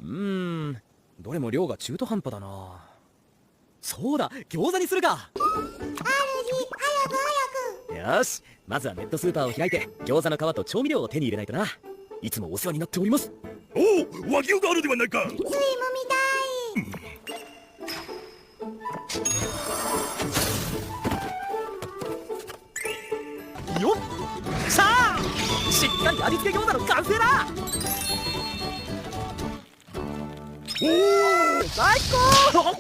どれも量が中途半端だな。そうだ、餃子にするか。主、早く。よし、まずはネットスーパーを開いて餃子の皮と調味料を手に入れないとな。いつもお世話になっております。おお、和牛があるではないか。スイも見たい。よっしゃー、しっかり味付け餃子の完成だ。おお、最高